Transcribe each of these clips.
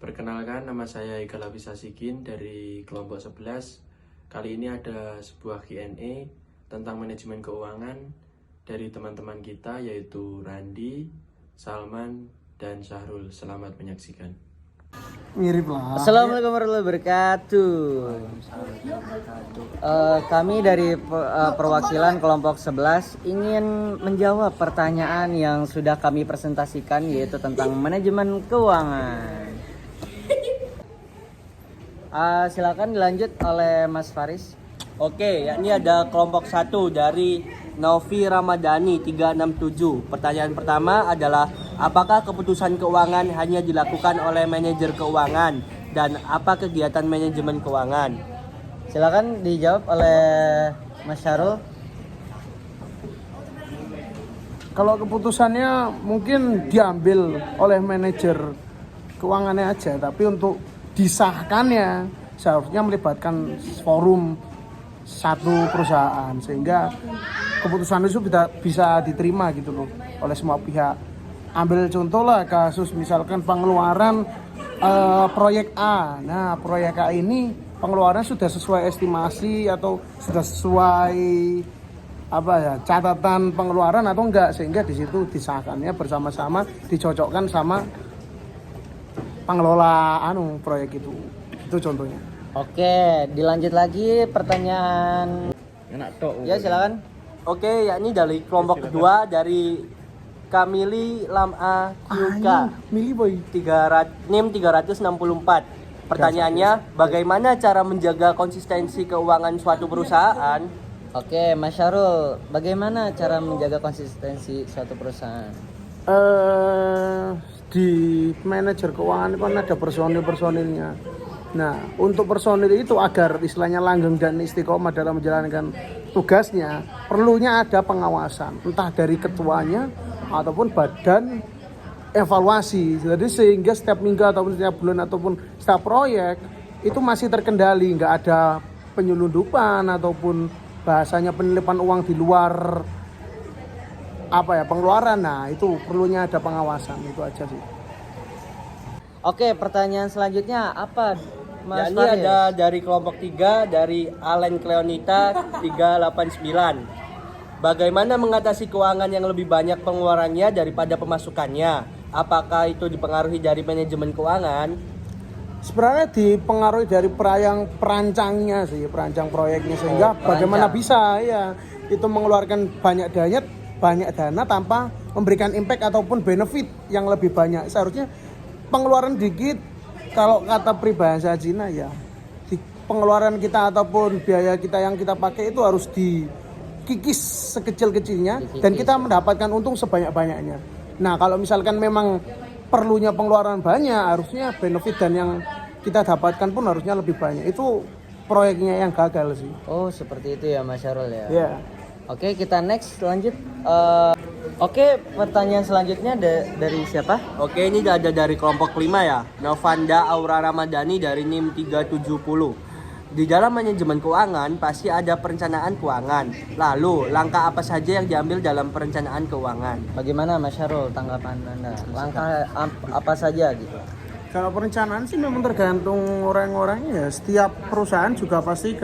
Perkenalkan, nama saya Iqal Hafiz Asikin dari kelompok 11. Kali ini ada sebuah Q&A tentang manajemen keuangan dari teman-teman kita, yaitu Randi, Salman, dan Syahrul. Selamat menyaksikan. Mirip lah. Assalamualaikum warahmatullahi wabarakatuh. Kami dari perwakilan kelompok 11 ingin menjawab pertanyaan yang sudah kami presentasikan, yaitu tentang manajemen keuangan. Silakan dilanjut oleh Mas Faris. Oke, yakni ada kelompok 1 dari Novi Ramadhani 367. Pertanyaan pertama adalah, apakah keputusan keuangan hanya dilakukan oleh manajer keuangan dan apa kegiatan manajemen keuangan? Silakan dijawab oleh Mas Syahrul. Kalau keputusannya mungkin diambil oleh manajer keuangannya aja, tapi untuk disahkannya seharusnya melibatkan forum satu perusahaan sehingga keputusan itu bisa diterima gitu loh oleh semua pihak. Ambil contoh lah kasus misalkan pengeluaran proyek A. Nah, proyek A ini pengeluaran sudah sesuai estimasi atau sudah sesuai catatan pengeluaran atau enggak, sehingga di situ disahkannya bersama-sama, dicocokkan sama pengelola proyek itu contohnya. Oke, dilanjut lagi pertanyaan. Ya, silakan. Oke, yakni dari kelompok kedua dari Kamili Lama QK Mili boy. NIM 364. Pertanyaannya, bagaimana cara menjaga konsistensi keuangan suatu perusahaan? Oke, Mas Syahrul, bagaimana cara menjaga konsistensi suatu perusahaan? Di manajer keuangan kan ada personil-personilnya. Nah, untuk personil itu agar istilahnya langgeng dan istiqomah dalam menjalankan tugasnya, perlunya ada pengawasan, entah dari ketuanya ataupun badan evaluasi. Jadi sehingga setiap minggu ataupun setiap bulan ataupun setiap proyek itu masih terkendali, nggak ada penyelundupan ataupun bahasanya penelipan uang di luar pengeluaran. Nah, itu perlunya ada pengawasan, itu aja sih. Oke, pertanyaan selanjutnya apa, Mas Ini Faris? ada dari kelompok 3 dari Alen Cleonita 389. Bagaimana mengatasi keuangan yang lebih banyak pengeluarannya daripada pemasukannya? Apakah itu dipengaruhi dari manajemen keuangan? Sebenarnya dipengaruhi dari perancangnya sih, perancang proyeknya, sehingga bagaimana bisa itu mengeluarkan banyak dana tanpa memberikan impact ataupun benefit yang lebih banyak. Seharusnya pengeluaran dikit, kalau kata peribahasa Cina pengeluaran kita ataupun biaya kita yang kita pakai itu harus dikikis sekecil-kecilnya dan kita mendapatkan untung sebanyak-banyaknya. Nah, kalau misalkan memang perlunya pengeluaran banyak, harusnya benefit dan yang kita dapatkan pun harusnya lebih banyak. Itu proyeknya yang gagal sih. Oh, seperti itu ya, Mas Syahrul ya. Iya. Oke, kita next lanjut. Oke, pertanyaan selanjutnya dari siapa? Oke, ini ada dari kelompok 5 ya. Novanda Aura Ramadhani dari NIM 370. Di dalam manajemen keuangan pasti ada perencanaan keuangan. Lalu, langkah apa saja yang diambil dalam perencanaan keuangan? Bagaimana Mas Syahrul tanggapan Anda? Langkah apa saja gitu? Kalau perencanaan sih memang tergantung orang-orangnya ya. Setiap perusahaan juga pasti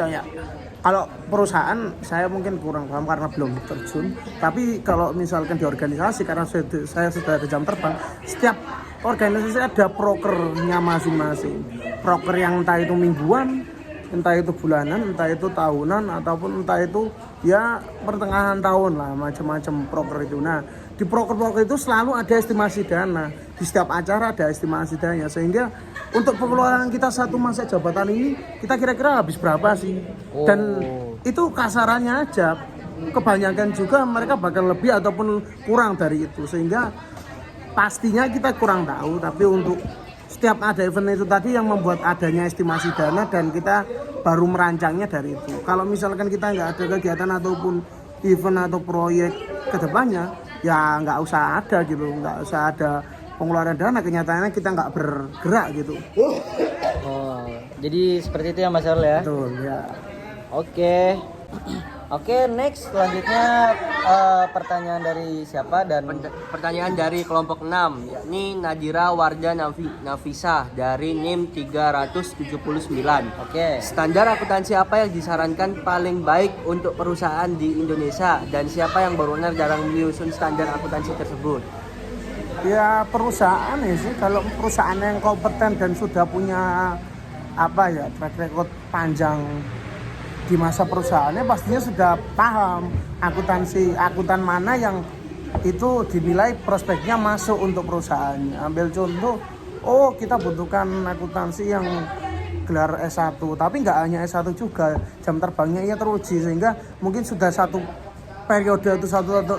kalau perusahaan saya mungkin kurang paham karena belum terjun. Tapi kalau misalkan di organisasi, karena saya sudah ada jam terbang, setiap organisasi ada prokernya masing-masing. Proker yang entah itu mingguan, entah itu bulanan, entah itu tahunan, ataupun entah itu pertengahan tahun lah, macam-macam proker itu. Nah, di proker-proker itu selalu ada estimasi dana. Di setiap acara ada estimasi dana, sehingga untuk pengeluaran kita satu masa jabatan ini, kita kira-kira habis berapa sih? Dan itu kasarannya aja. Kebanyakan juga mereka bakal lebih ataupun kurang dari itu, sehingga pastinya kita kurang tahu. Tapi untuk setiap ada event itu tadi yang membuat adanya estimasi dana dan kita baru merancangnya dari itu. Kalau misalkan kita nggak ada kegiatan ataupun event atau proyek kedepannya, ya nggak usah ada gitu, nggak usah ada pengeluaran dana, kenyataannya kita nggak bergerak gitu. Oh, jadi seperti itu ya Mas Syahrul ya? Betul ya. Oke, Oke, next selanjutnya pertanyaan dari siapa dan Pertanyaan dari kelompok 6, yakni Nadira Warda Nafisa dari NIM 379. Oke. Standar akuntansi apa yang disarankan paling baik untuk perusahaan di Indonesia dan siapa yang berwenang dalam menyusun standar akuntansi tersebut? Ya perusahaan ya sih, kalau perusahaan yang kompeten dan sudah punya track record panjang di masa perusahaannya, pastinya sudah paham akuntan mana yang itu dinilai prospeknya masuk untuk perusahaannya. Ambil contoh, kita butuhkan akuntansi yang gelar S1, tapi nggak hanya S1 juga, jam terbangnya ia teruji, sehingga mungkin sudah satu periode itu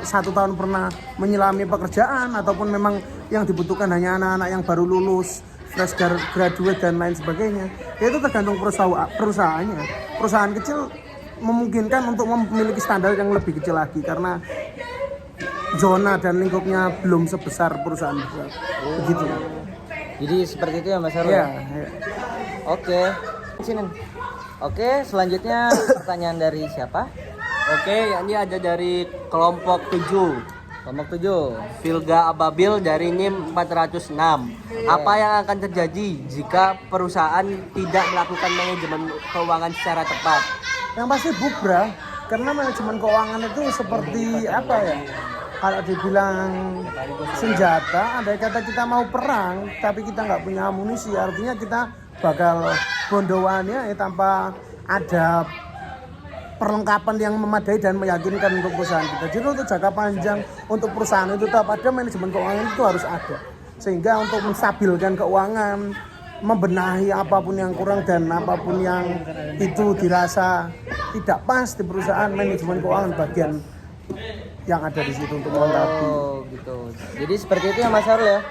satu tahun pernah menyelami pekerjaan, ataupun memang yang dibutuhkan hanya anak-anak yang baru lulus, fresh graduate dan lain sebagainya. Itu tergantung perusahaannya. Perusahaan kecil memungkinkan untuk memiliki standar yang lebih kecil lagi karena zona dan lingkupnya belum sebesar perusahaan besar. Begitu. Jadi seperti itu ya Mas Arul? Ya. Oke. Sini. Oke, selanjutnya pertanyaan dari siapa? Oke, ini ada dari kelompok 7. Kelompok 7. Vilga Ababil dari NIM 406. Apa yang akan terjadi jika perusahaan tidak melakukan manajemen keuangan secara tepat? Yang pasti bubrah, karena manajemen keuangan itu seperti kalau dibilang senjata, andai kata kita mau perang tapi kita nggak punya amunisi, artinya kita bakal bondowannya tanpa ada perlengkapan yang memadai dan meyakinkan untuk perusahaan kita. Jadi untuk jangka panjang untuk perusahaan itu tetap ada manajemen keuangan, itu harus ada, sehingga untuk menstabilkan keuangan, membenahi apapun yang kurang dan apapun yang itu dirasa tidak pas di perusahaan, manajemen keuangan bagian yang ada di situ untuk melengkapi. Oh gitu. Jadi seperti itu ya Mas Arul ya.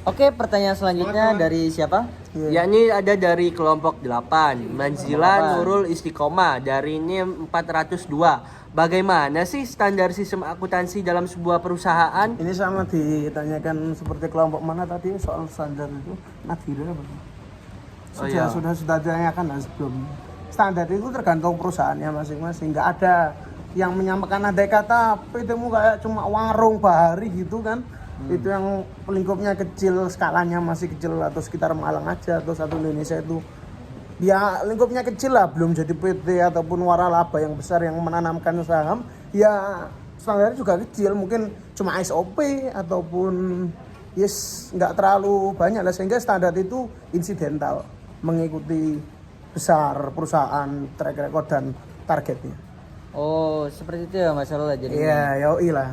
Oke, pertanyaan selanjutnya dari siapa? Yakni ada dari kelompok 8, Manzila Nurul Istiqomah dari NIM 402. Bagaimana sih standar sistem akuntansi dalam sebuah perusahaan? Ini sama ditanyakan seperti kelompok mana tadi soal standar itu, Nadira apa? Sudah ditanyakan sebelum. Standar itu tergantung perusahaannya masing-masing. Nggak ada yang menyamakan, andai kata PT-mu kayak cuma warung bahari gitu kan. Itu yang lingkupnya kecil, skalanya masih kecil, atau sekitar Malang aja atau satu Indonesia itu ya lingkupnya kecil lah, belum jadi PT ataupun waralaba yang besar yang menanamkan saham, ya standarnya juga kecil, mungkin cuma SOP ataupun nggak terlalu banyak lah, sehingga standar itu insidental mengikuti besar perusahaan, track record dan targetnya. Oh seperti itu ya Mas Arul jadi. Iya, yoi lah.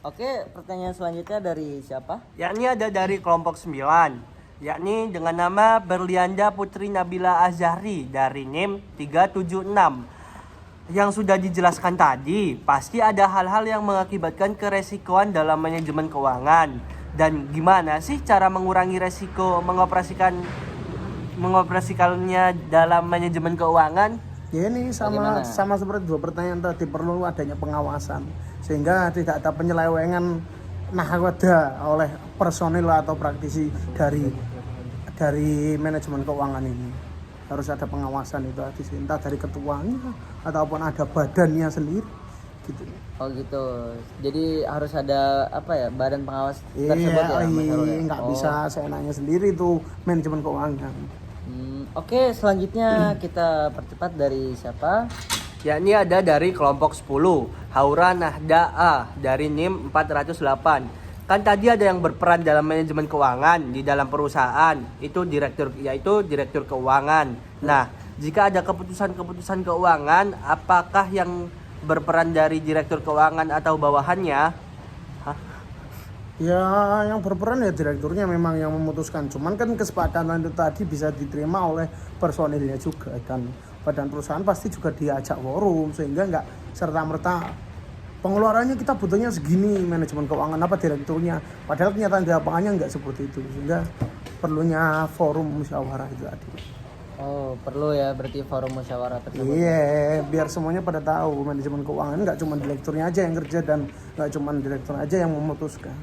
Oke, pertanyaan selanjutnya dari siapa? Yakni ada dari kelompok 9, yakni dengan nama Berlianda Putri Nabila Azhari dari NIM 376. Yang sudah dijelaskan tadi, pasti ada hal-hal yang mengakibatkan keresikoan dalam manajemen keuangan. Dan gimana sih cara mengurangi resiko mengoperasikannya dalam manajemen keuangan? Ya ini sama seperti dua pertanyaan tadi, perlu adanya pengawasan sehingga tidak ada penyelewengan nahwada oleh personil atau praktisi dari manajemen keuangan ini. Harus ada pengawasan itu entah dari ketuanya ataupun ada badannya sendiri gitu. Oh gitu. Jadi harus ada badan pengawas tersebut ya Mas Arul ya? Nggak bisa seenaknya sendiri itu manajemen keuangan. Oke, selanjutnya kita percepat dari siapa? Yakni ada dari kelompok 10, Haura Nahda A dari NIM 408. Kan tadi ada yang berperan dalam manajemen keuangan di dalam perusahaan, itu direktur keuangan. Nah, jika ada keputusan keuangan, apakah yang berperan dari direktur keuangan atau bawahannya? Ya yang berperan ya direkturnya memang yang memutuskan, cuman kan kesepakatan itu tadi bisa diterima oleh personilnya juga, dan badan perusahaan pasti juga diajak forum, sehingga nggak serta-merta pengeluarannya kita butuhnya segini manajemen keuangan apa direkturnya, padahal kenyataan di lapangannya nggak seperti itu, sehingga perlunya forum musyawarah itu tadi. Oh perlu ya berarti forum musyawarah tersebut. Iya, biar semuanya pada tahu manajemen keuangan nggak cuma direkturnya aja yang kerja dan nggak cuma direktur aja yang memutuskan.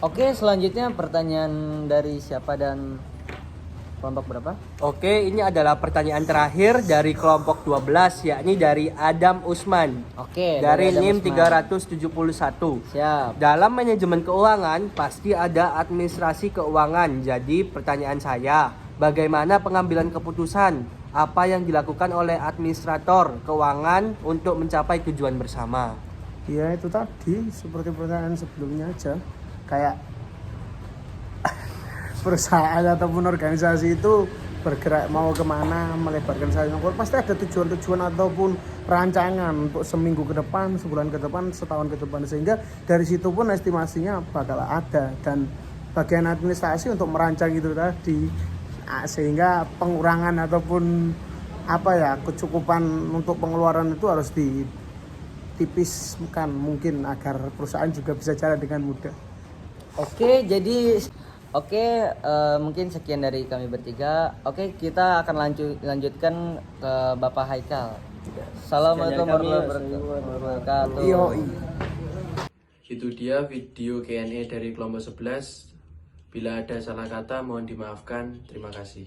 Oke, selanjutnya pertanyaan dari siapa dan kelompok berapa? Oke, ini adalah pertanyaan terakhir dari kelompok 12, yakni dari Adam Usman. Oke, Dari Adam NIM Usman. 371. Siap. Dalam manajemen keuangan pasti ada administrasi keuangan. Jadi pertanyaan saya, bagaimana pengambilan keputusan? Apa yang dilakukan oleh administrator keuangan untuk mencapai tujuan bersama? Ya itu tadi seperti pertanyaan sebelumnya aja, kayak perusahaan ataupun organisasi itu bergerak mau kemana, melebarkan sayap, pasti ada tujuan-tujuan ataupun rancangan untuk seminggu ke depan, sebulan ke depan, setahun ke depan, sehingga dari situ pun estimasinya bakal ada, dan bagian administrasi untuk merancang itu tadi, sehingga pengurangan ataupun kecukupan untuk pengeluaran itu harus ditipiskan mungkin agar perusahaan juga bisa jalan dengan mudah. Oke, jadi mungkin sekian dari kami bertiga. Oke, kita akan lanjutkan ke Bapak Haikal. Assalamualaikum warahmatullahi wabarakatuh. Yoi. Itu dia video Q&A dari kelompok 11. Bila ada salah kata mohon dimaafkan. Terima kasih.